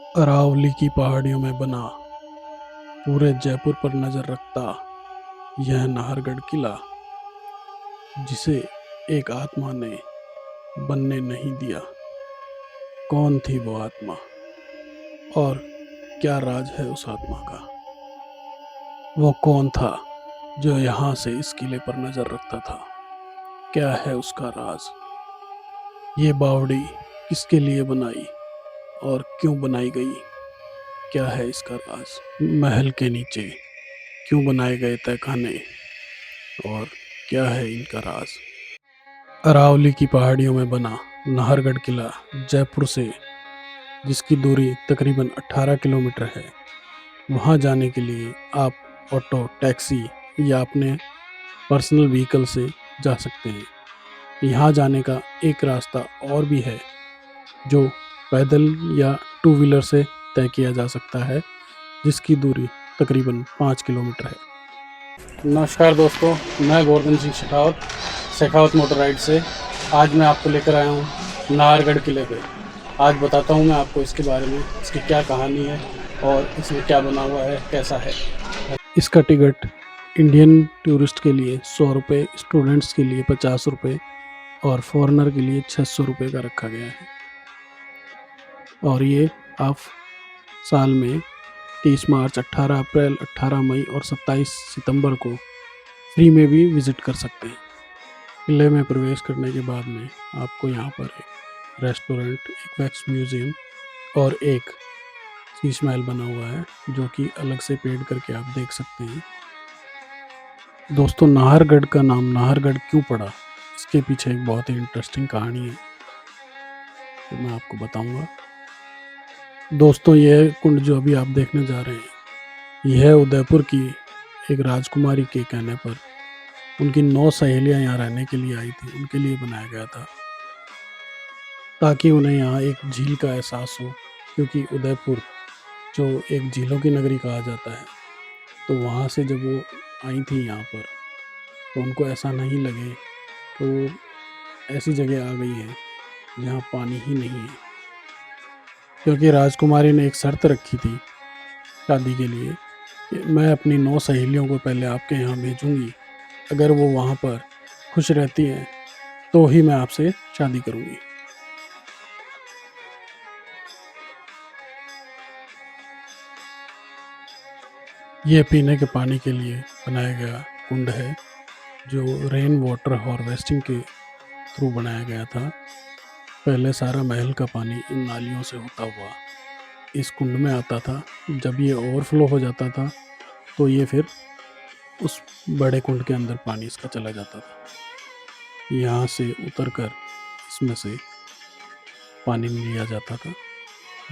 अरावली की पहाड़ियों में बना पूरे जयपुर पर नजर रखता यह नाहरगढ़ किला, जिसे एक आत्मा ने बनने नहीं दिया। कौन थी वो आत्मा और क्या राज है उस आत्मा का? वो कौन था जो यहाँ से इस किले पर नजर रखता था? क्या है उसका राज? ये बावड़ी किसके लिए बनाई और क्यों बनाई गई? क्या है इसका राज? महल के नीचे क्यों बनाए गए तहखाने और क्या है इनका राज? अरावली की पहाड़ियों में बना नाहरगढ़ किला जयपुर से, जिसकी दूरी तकरीबन 18 किलोमीटर है। वहां जाने के लिए आप ऑटो, टैक्सी या अपने पर्सनल व्हीकल से जा सकते हैं। यहाँ जाने का एक रास्ता और भी है, जो पैदल या टू व्हीलर से तय किया जा सकता है, जिसकी दूरी तकरीबन 5 किलोमीटर है। नमस्कार दोस्तों, मैं गोवर्धन सिंह शेखावत मोटर राइड से। आज मैं आपको लेकर आया हूँ नाहरगढ़ किले पे। आज बताता हूँ मैं आपको इसके बारे में, इसकी क्या कहानी है और इसमें क्या बना हुआ है, कैसा है। इसका टिकट इंडियन टूरिस्ट के लिए 100 रुपये, स्टूडेंट्स के लिए 50 रुपये और फॉरेनर के लिए 600 रुपये का रखा गया है। और ये आप साल में 30 मार्च, 18 अप्रैल, 18 मई और 27 सितंबर को फ्री में भी विज़िट कर सकते हैं। किले में प्रवेश करने के बाद में आपको यहाँ पर एक रेस्टोरेंट, एक वैक्स म्यूज़ियम और एक शीश महल बना हुआ है, जो कि अलग से पेड करके आप देख सकते हैं। दोस्तों, नाहरगढ़ का नाम नाहरगढ़ क्यों पड़ा, इसके पीछे एक बहुत ही इंटरेस्टिंग कहानी है, तो मैं आपको बताऊंगा। दोस्तों, यह कुंड जो अभी आप देखने जा रहे हैं, यह उदयपुर की एक राजकुमारी के कहने पर उनकी 9 सहेलियां यहाँ रहने के लिए आई थी, उनके लिए बनाया गया था, ताकि उन्हें यहाँ एक झील का एहसास हो। क्योंकि उदयपुर जो एक झीलों की नगरी कहा जाता है, तो वहाँ से जब वो आई थी यहाँ पर, तो उनको ऐसा नहीं लगे कि वो ऐसी जगह आ गई है जहाँ पानी ही नहीं है। क्योंकि राजकुमारी ने एक शर्त रखी थी शादी के लिए कि मैं अपनी 9 सहेलियों को पहले आपके यहाँ भेजूंगी, अगर वो वहाँ पर खुश रहती हैं तो ही मैं आपसे शादी करूंगी। ये पीने के पानी के लिए बनाया गया कुंड है, जो रेन वाटर हार्वेस्टिंग के थ्रू बनाया गया था। पहले सारा महल का पानी इन नालियों से होता हुआ इस कुंड में आता था। जब ये ओवरफ्लो हो जाता था, तो ये फिर उस बड़े कुंड के अंदर पानी इसका चला जाता था। यहाँ से उतरकर इसमें से पानी लिया जाता था।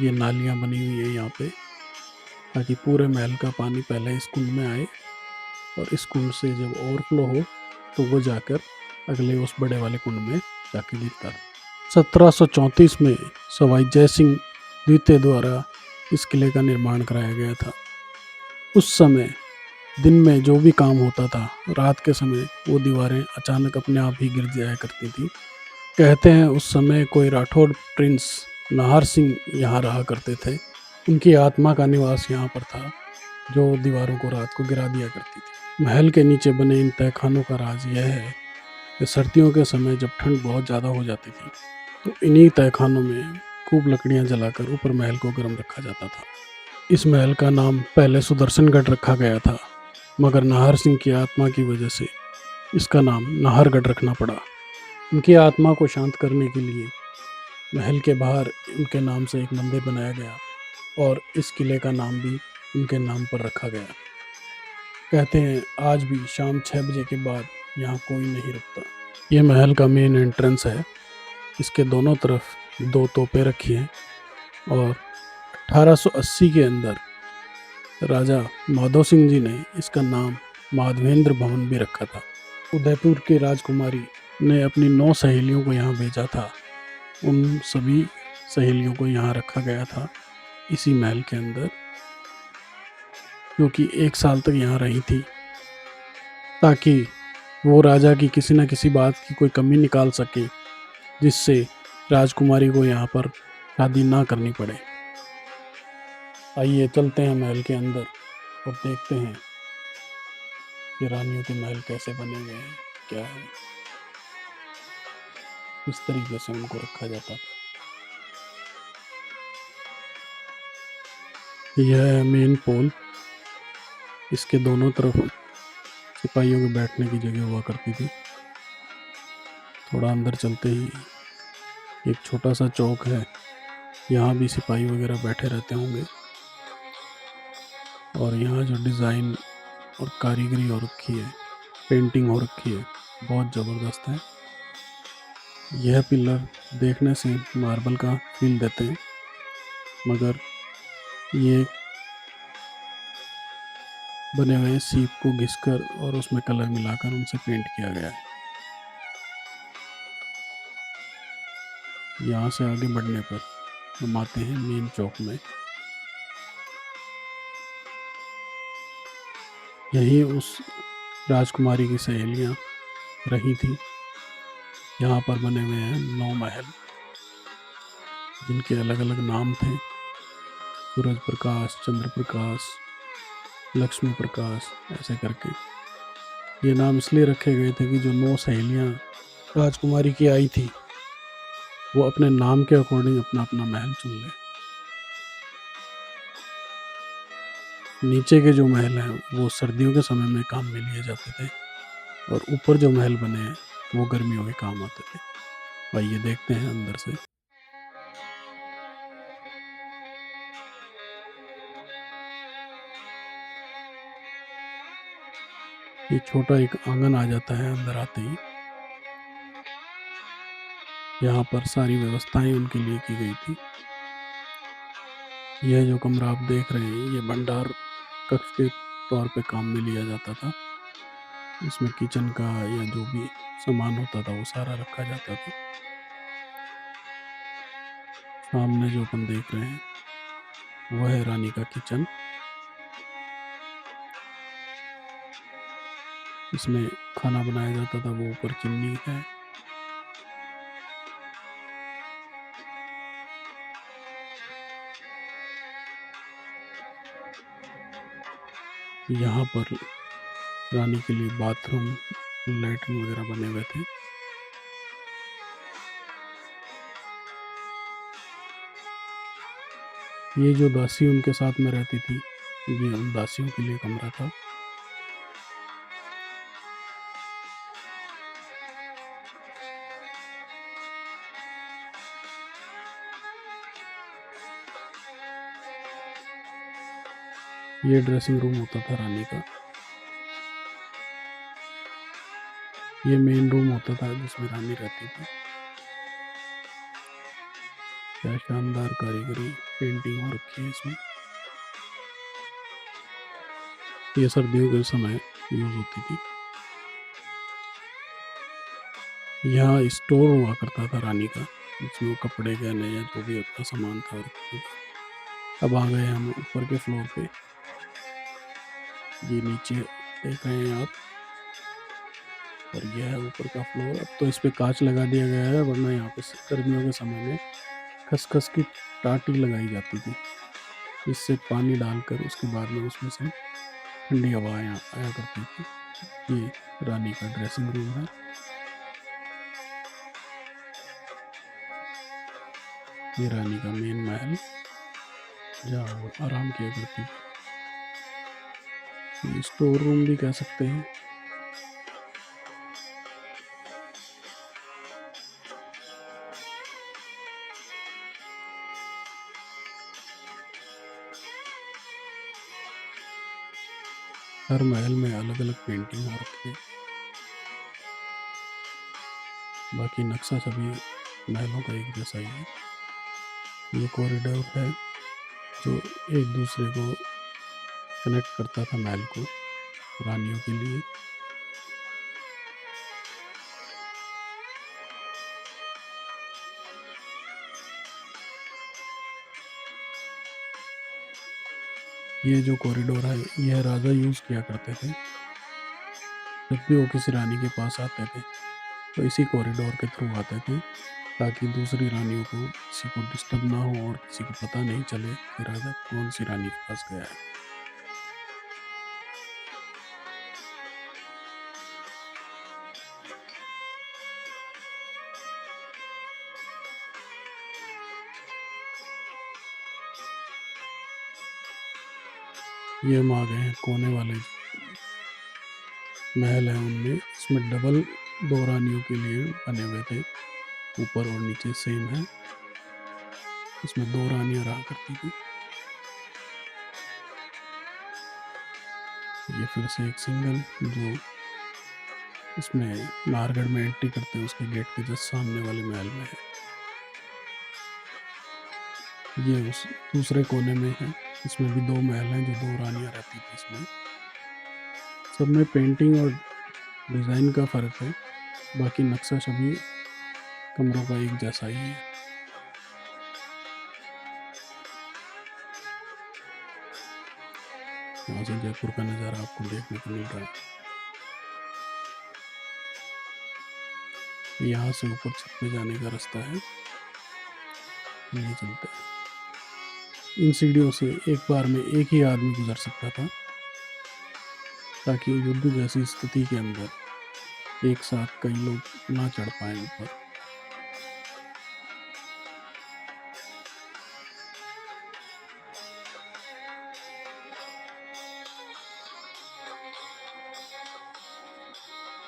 ये नालियाँ बनी हुई है यहाँ पे, ताकि पूरे महल का पानी पहले इस कुंड में आए और इस कुंड से जब ओवरफ्लो हो तो वो जाकर अगले उस बड़े वाले कुंड में जाके गिरता। 1734 में सवाई जय सिंह द्वितीय द्वारा इस किले का निर्माण कराया गया था। उस समय दिन में जो भी काम होता था, रात के समय वो दीवारें अचानक अपने आप ही गिर जाया करती थी। कहते हैं उस समय कोई राठौड़ प्रिंस नाहर सिंह यहाँ रहा करते थे। उनकी आत्मा का निवास यहाँ पर था, जो दीवारों को रात को गिरा दिया करती थी। महल के नीचे बने इन तहखानों का राज यह है कि सर्दियों के समय जब ठंड बहुत ज़्यादा हो जाती थी, तो इन्हीं तहखानों में खूब लकड़ियाँ जलाकर ऊपर महल को गर्म रखा जाता था। इस महल का नाम पहले सुदर्शनगढ़ रखा गया था, मगर नाहर सिंह की आत्मा की वजह से इसका नाम नाहरगढ़ रखना पड़ा। उनकी आत्मा को शांत करने के लिए महल के बाहर उनके नाम से एक मंदिर बनाया गया और इस किले का नाम भी उनके नाम पर रखा गया। कहते हैं आज भी शाम 6 बजे के बाद यहाँ कोई नहीं रुकता। ये महल का मेन एंट्रेंस है। इसके दोनों तरफ 2 तोपें रखी हैं और 1880 के अंदर राजा माधो सिंह जी ने इसका नाम माधवेंद्र भवन भी रखा था। उदयपुर की राजकुमारी ने अपनी 9 सहेलियों को यहाँ भेजा था। उन सभी सहेलियों को यहाँ रखा गया था इसी महल के अंदर, क्योंकि 1 साल तक यहाँ रही थी, ताकि वो राजा की किसी न किसी बात की कोई कमी निकाल सके, जिससे राजकुमारी को यहाँ पर शादी ना करनी पड़े। आइए चलते हैं महल के अंदर और देखते हैं कि रानियों के महल कैसे बने हुए हैं, क्या है, किस तरीके से उनको रखा जाता था। यह है मेन पोल। इसके दोनों तरफ सिपाहियों के बैठने की जगह हुआ करती थी। थोड़ा अंदर चलते ही एक छोटा सा चौक है, यहाँ भी सिपाही वगैरह बैठे रहते होंगे। और यहाँ जो डिज़ाइन और कारीगरी हो रखी है, पेंटिंग हो रखी है, बहुत ज़बरदस्त है। यह पिलर देखने से मार्बल का फील देते हैं, मगर ये बने हुए सीप को घिसकर और उसमें कलर मिलाकर उनसे पेंट किया गया है। यहाँ से आगे बढ़ने पर हम आते हैं मेन चौक में। यही उस राजकुमारी की सहेलियाँ रही थी। यहाँ पर बने हुए हैं 9 महल, जिनके अलग अलग नाम थे। सूरज प्रकाश, चंद्र प्रकाश, लक्ष्मी प्रकाश, ऐसे करके ये नाम इसलिए रखे गए थे कि जो 9 सहेलियाँ राजकुमारी की आई थी, वो अपने नाम के अकॉर्डिंग अपना अपना महल चुन ले। नीचे के जो महल हैं वो सर्दियों के समय में काम में लिए जाते थे, और ऊपर जो महल बने हैं वो गर्मियों के काम आते थे। आइए देखते हैं अंदर से। ये छोटा एक आंगन आ जाता है अंदर आते ही। यहाँ पर सारी व्यवस्थाएं उनके लिए की गई थी। यह जो कमरा आप देख रहे हैं, ये भंडार कक्ष के तौर पे काम में लिया जाता था। इसमें किचन का या जो भी सामान होता था वो सारा रखा जाता था। सामने जो अपन देख रहे हैं वह है रानी का किचन। इसमें खाना बनाया जाता था, वो ऊपर चिमनी है। यहाँ पर रानी के लिए बाथरूम, लैट्रिन वगैरह बने हुए थे। ये जो दासी उनके साथ में रहती थी, ये उन दासियों के लिए कमरा था। ये ड्रेसिंग रूम होता था रानी का। ये मेन रूम होता था जिसमें रानी रहती थी। क्या शानदार कारीगरी, पेंटिंग हो रखी है इसमें। ये सर्दियों के समय यूज होती थी। यहाँ स्टोर हुआ करता था रानी का, जिसमें वो कपड़े, गहने या जो भी अपना सामान था रखती थी। अब आ गए हम ऊपर के फ्लोर पे। ये नीचे देख रहे हैं आप, और यह है ऊपर का फ्लोर। अब तो इस पे कांच लगा दिया गया है, वरना यहाँ पे गर्मियों के समय में खसखस की टाटी लगाई जाती थी। इससे पानी डालकर उसके बाद में उसमें से ठंडी हवा आया करती थी। ये रानी का ड्रेसिंग रूम है। ये रानी का मेन महल, जहाँ वो आराम किया करती थी। स्टोर रूम भी कह सकते हैं। हर महल में अलग अलग पेंटिंग हो रखी है, बाकी नक्शा सभी महलों का एक जैसा ही है। ये कॉरिडोर है जो एक दूसरे को कनेक्ट करता था महल को, रानियों के लिए। ये जो कॉरिडोर है, यह राजा यूज़ किया करते थे। जब भी वो किसी रानी के पास आते थे तो इसी कॉरिडोर के थ्रू आते थे। ताकि दूसरी रानियों को किसी को डिस्टर्ब ना हो और किसी को पता नहीं चले कि राजा कौन सी रानी के पास गया है। ये हम आ गए हैं कोने वाले महल है उनमें। इसमें डबल 2 रानियों के लिए बने हुए थे, ऊपर और नीचे सेम है। इसमें 2 रानियां रहा करती थी। ये फिर से एक सिंगल जो इसमें नाहरगढ़ में एंट्री करते हैं उसके गेट के जस्ट सामने वाले महल में है। ये उस दूसरे कोने में है। इसमें भी 2 महल हैं जो 2 रानियां रहती थी इसमें। सब में पेंटिंग और डिज़ाइन का फ़र्क है, बाकी नक्शा सभी कमरों का एक जैसा ही है। यहाँ से जयपुर का नज़ारा आपको देखने को मिल रहा है। यहाँ से ऊपर छत पे जाने का रास्ता है, ये चलता है। इन सीढ़ियों से एक बार में एक ही आदमी गुजर सकता था, ताकि युद्ध जैसी स्थिति के अंदर एक साथ कई लोग ना चढ़ पाए ऊपर।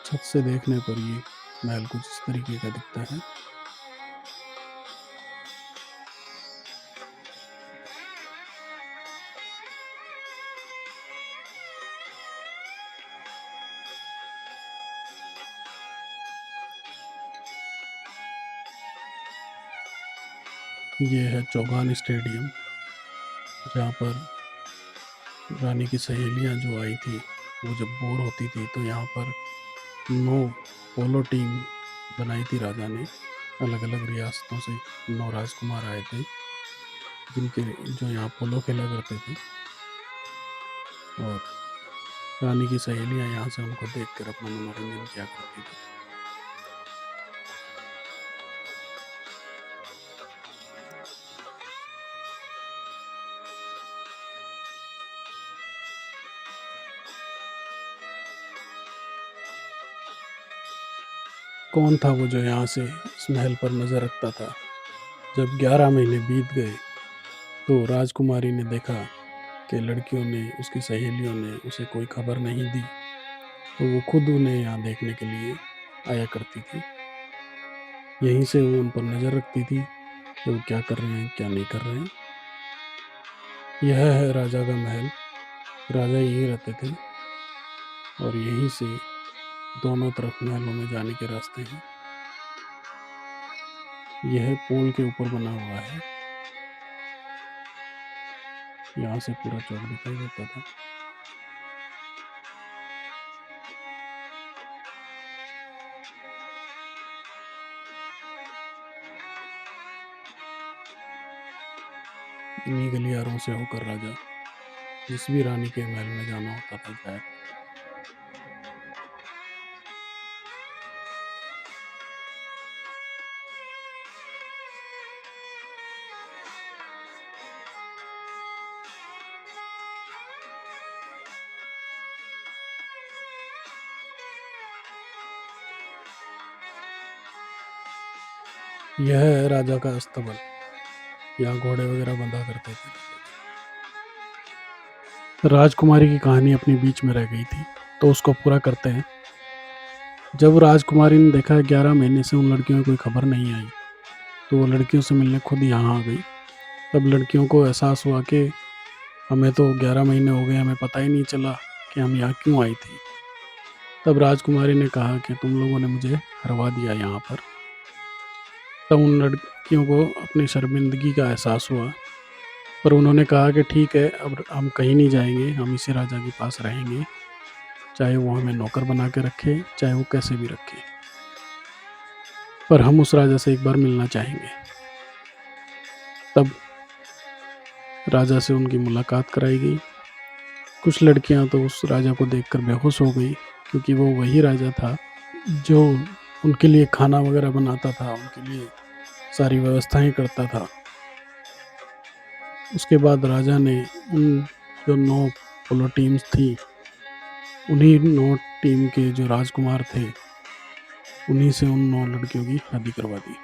छत से देखने पर ये महल कुछ इस तरीके का दिखता है। ये है चौगान स्टेडियम, जहाँ पर रानी की सहेलियाँ जो आई थी वो जब बोर होती थी तो यहाँ पर 9 पोलो टीम बनाई थी राजा ने। अलग अलग रियासतों से 9 राजकुमार आए थे जो यहाँ पोलो खेला करते थे, और रानी की सहेलियाँ यहाँ से उनको देखकर अपना मनोरंजन किया करती थी। कौन था वो जो यहाँ से इस महल पर नज़र रखता था? जब 11 महीने बीत गए तो राजकुमारी ने देखा कि लड़कियों ने, उसकी सहेलियों ने उसे कोई खबर नहीं दी, तो वो खुद उन्हें यहाँ देखने के लिए आया करती थी। यहीं से वो उन पर नज़र रखती थी कि वो क्या कर रहे हैं, क्या नहीं कर रहे हैं। यह है राजा का महल। राजा यहीं रहते थे और यहीं से दोनों तरफ महलों में जाने के रास्ते हैं। यह पुल के ऊपर बना हुआ है, यहाँ से पूरा चौक दिखाई देता था। इन्हीं गलियारों से होकर राजा जिस भी रानी के महल में जाना होता था जाया। यह है राजा का अस्तबल, यहाँ घोड़े वगैरह बंधा करते थे। राजकुमारी की कहानी अपने बीच में रह गई थी, तो उसको पूरा करते हैं। जब राजकुमारी ने देखा 11 महीने से उन लड़कियों को कोई खबर नहीं आई, तो वो लड़कियों से मिलने खुद यहाँ आ गई। तब लड़कियों को एहसास हुआ कि हमें तो 11 महीने हो गए, हमें पता ही नहीं चला कि हम यहाँ क्यों आई थी। तब राजकुमारी ने कहा कि तुम लोगों ने मुझे हरवा दिया यहाँ पर। तब उन लड़कियों को अपनी शर्मिंदगी का एहसास हुआ, पर उन्होंने कहा कि ठीक है, अब हम कहीं नहीं जाएंगे, हम इसी राजा के पास रहेंगे, चाहे वो हमें नौकर बना के रखे, चाहे वो कैसे भी रखे, पर हम उस राजा से एक बार मिलना चाहेंगे। तब राजा से उनकी मुलाकात कराई गई। कुछ लड़कियां तो उस राजा को देखकर बेहोश हो गई, क्योंकि वो वही राजा था जो उनके लिए खाना वगैरह बनाता था, उनके लिए सारी व्यवस्थाएं करता था। उसके बाद राजा ने उन जो 9 पोलो टीम्स थी, उन्हीं 9 टीम के जो राजकुमार थे, उन्हीं से उन 9 लड़कियों की शादी करवा दी।